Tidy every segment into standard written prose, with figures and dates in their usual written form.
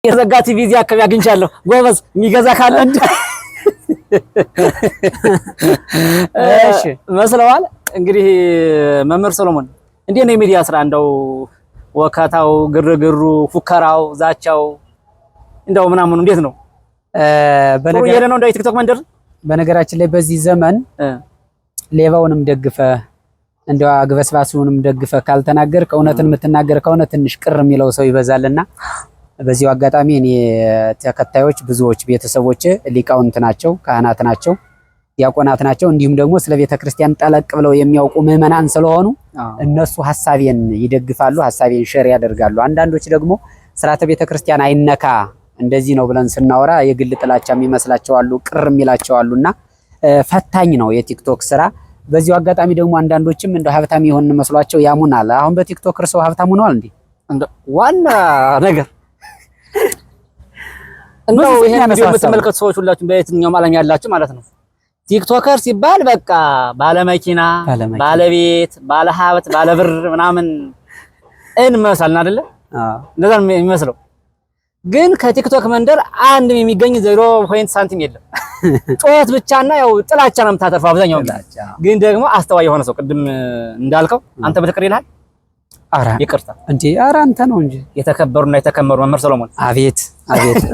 የዘጋ ቲቪ እዚህ አካባቢ አግኝቻለሁ። ጎበዝ የሚገዛ ካለ እሺ መስለዋል። እንግዲህ መምህር ሰሎሞን እንዴት ነው የሚዲያ ስራ? እንደው ወካታው፣ ግርግሩ፣ ፉከራው፣ ዛቻው እንደው ምናምን እንዴት ነው? በነገር ነው እንደው ቲክቶክ መንደር በነገራችን ላይ በዚህ ዘመን ሌባውንም ደግፈ እንደው አግበስባሱንም ደግፈ ካልተናገርክ እውነትን የምትናገር ከሆነ ትንሽ ቅር የሚለው ሰው ይበዛልና በዚሁ አጋጣሚ እኔ ተከታዮች ብዙዎች ቤተሰቦቼ ሊቃውንት ናቸው፣ ካህናት ናቸው፣ ዲያቆናት ናቸው። እንዲሁም ደግሞ ስለ ቤተክርስቲያን ጠለቅ ብለው የሚያውቁ ምዕመናን ስለሆኑ እነሱ ሐሳቤን ይደግፋሉ፣ ሐሳቤን ሼር ያደርጋሉ። አንዳንዶች ደግሞ ስርዓተ ቤተክርስቲያን አይነካ እንደዚህ ነው ብለን ስናወራ የግል ጥላቻ የሚመስላቸው አሉ፣ ቅር የሚላቸው አሉና ፈታኝ ነው የቲክቶክ ስራ። በዚሁ አጋጣሚ ደግሞ አንዳንዶችም እንደው ሀብታም ይሆን መስሏቸው ያሙናል። አሁን በቲክቶክ ሰው ሀብታም ሆኗል እንዴ? ዋና ነገር እንደው ይሄን ቪዲዮ የምትመለከቱ ሰዎች ሁላችሁም በየትኛውም ዓለም ያላችሁ ማለት ነው ቲክቶከር ሲባል በቃ ባለመኪና፣ ባለቤት፣ ባለሀብት፣ ባለብር ምናምን እንመስልና አይደለ? እንደዛ ነው የሚመስለው። ግን ከቲክቶክ መንደር አንድም የሚገኝ 0 ሳንቲም የለም። ጮት ብቻና ያው ጥላቻ ነው የምታተርፈው አብዛኛው። ግን ደግሞ አስተዋይ የሆነ ሰው ቅድም እንዳልከው አንተ በትክክል ይልሃል። አራ ይቅርታ እንዴ! አራ አንተ ነው እንጂ የተከበሩና የተከመሩ መምህር ሰሎሞን። አቤት አቤት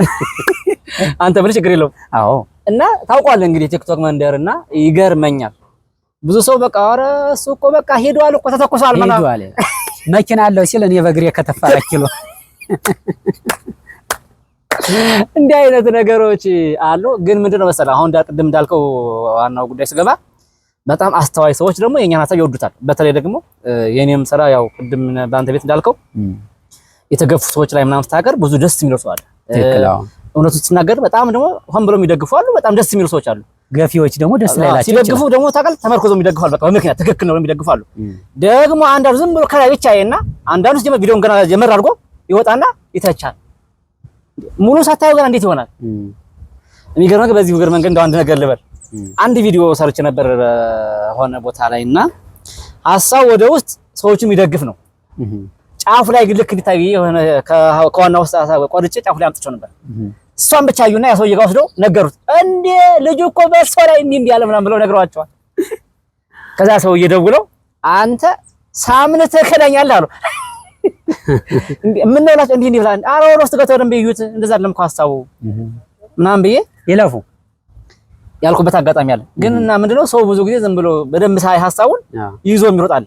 አንተ ብለህ ችግር የለውም። አዎ። እና ታውቋለህ እንግዲህ ቲክቶክ መንደርና ይገርመኛል። ብዙ ሰው በቃ አረ እሱ እኮ በቃ ሄዷል እኮ ተተኩሷል ምናምን መኪና አለው ሲል እኔ በእግሬ ከተፋራ ኪሎ እንዲህ አይነት ነገሮች አሉ። ግን ምንድነው መሰለህ አሁን ቅድም እንዳልከው ዋናው ጉዳይ ስገባ በጣም አስተዋይ ሰዎች ደግሞ የኛን ሀሳብ ይወዱታል። በተለይ ደግሞ የኔም ስራ ያው ቅድም በአንተ ቤት እንዳልከው የተገፉ ሰዎች ላይ ምናምን ስታገር ብዙ ደስ የሚሉ ሰዎች አሉ። እውነቱን ሲናገር በጣም ደግሞ ሆን ብለው የሚደግፉ አሉ። በጣም ደስ የሚሉ ሰዎች አሉ። ገፊዎች ደግሞ ደስ ላይላቸው ሲደግፉ ደግሞ ታውቃለህ ተመርኮዘው የሚደግፉ አሉ። በቃ በምክንያት ትክክል ነው የሚደግፉ አሉ። ደግሞ አንዳንዱ ዝም ብሎ ከላይ ብቻ ያየና አንዳንዱ ሲጀምር ቪዲዮን ገና ጀመር አድርጎ ይወጣና ይተቻል። ሙሉ ሳታየው ገና እንዴት ይሆናል? የሚገርም ነገር በዚህ ነገር መንገድ እንደው አንድ ነገር ልበል። አንድ ቪዲዮ ሰርች ነበር ሆነ ቦታ ላይና ሐሳብ ወደ ውስጥ ሰዎችን የሚደግፍ ነው። ጫፉ ላይ ልክ እንዲታይ የሆነ ከዋናው ውስጥ ሐሳብ ቆርጬ ጫፉ ላይ አምጥቼው ነበር። እሷን ብቻ አዩና ያ ሰውዬ ጋር ወስደው ነገሩት። እንዴ ልጁ እኮ በእሷ ላይ እንዲህ ያለ ምናምን ብለው ነግረዋቸዋል። ከዛ ሰውዬ ደውለው አንተ ሳምንት ትከዳኛለህ አሉ። ምን ነው ላች እንዲህ ብላ አረ ወሮስ ገተው ደም በዩት እንደዛ አይደለም እኮ ሐሳቡ ምናምን ብዬ ይለፉ ያልኩበት አጋጣሚ አለ። ግን እና ምንድነው ሰው ብዙ ጊዜ ዝም ብሎ በደንብ ሳይ ሐሳቡን ይዞ የሚሮጣል።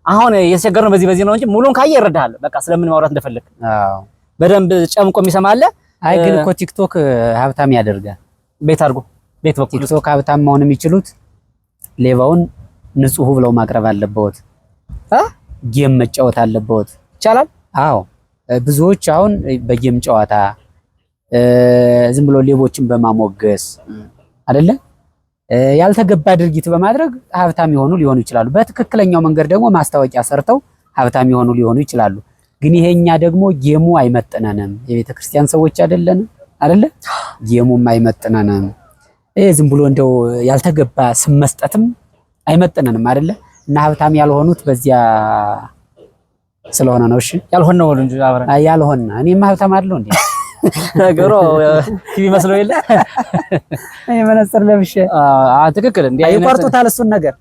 አሁን የተቸገረው በዚህ ነው እንጂ ሙሉን ካየ ይረዳሃል። በቃ ስለምን ማውራት እንደፈለክ አዎ በደንብ ጨምቆ የሚሰማለ። አይ ግን እኮ ቲክቶክ ሀብታም ያደርጋል። ቤት አድርጎ ቤት በኩል ቲክቶክ ሀብታም መሆን የሚችሉት ሌባውን ንጹህ ብለው ማቅረብ አለበት። ጌም መጫወት አለበት። ይቻላል። አዎ ብዙዎች አሁን በጌም ጨዋታ ዝም ብሎ ሌቦችን በማሞገስ አይደለ ያልተገባ ድርጊት በማድረግ ሀብታም ሊሆኑ ይችላሉ። በትክክለኛው መንገድ ደግሞ ማስታወቂያ ሰርተው ሀብታም ሊሆኑ ይችላሉ። ግን ይሄኛ ደግሞ ጌሙ አይመጥነንም። የቤተ ክርስቲያን ሰዎች አይደለ ጌሙም አይመጥነንም። ዝም ብሎ እንደው ያልተገባ ስም መስጠትም አይመጥነንም አይደለ እና ሀብታም ያልሆኑት በዚያ ስለሆነ ነው። እሺ ያልሆነው እንጂ አብረን ያልሆነ እኔማ ሀብታም አይደለሁ እንዴ ነገሩ ቲቪ መስሎ የለ አይ መነጽር ለብሼ ትክክል እንዴ አይቆርጡታል እሱን ነገር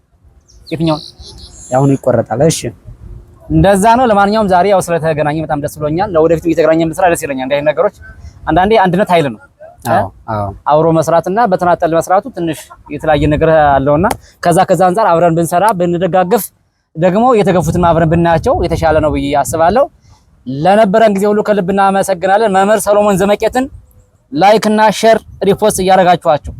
የትኛው ያሁን ይቆረጣል። እሺ እንደዛ ነው። ለማንኛውም ዛሬ ያው ስለተገናኘ በጣም ደስ ብሎኛል። ለወደፊቱ እየተገናኘን መስራት ደስ ይለኛል። እንደ ነገሮች አንዳንዴ አንድነት ኃይል ነው። አብሮ መስራትና በተናጠል መስራቱ ትንሽ የተለያየ ነገር አለውና ከዛ አንፃር አብረን ብንሰራ ብንደጋገፍ ደግሞ የተገፉትን አብረን ብናያቸው የተሻለ ነው ብዬ አስባለሁ። ለነበረን ጊዜ ሁሉ ከልብ እናመሰግናለን። መምህር ሰሎሞን ዘመቄትን ላይክ እና ሼር ሪፖስት እያደረጋችኋቸው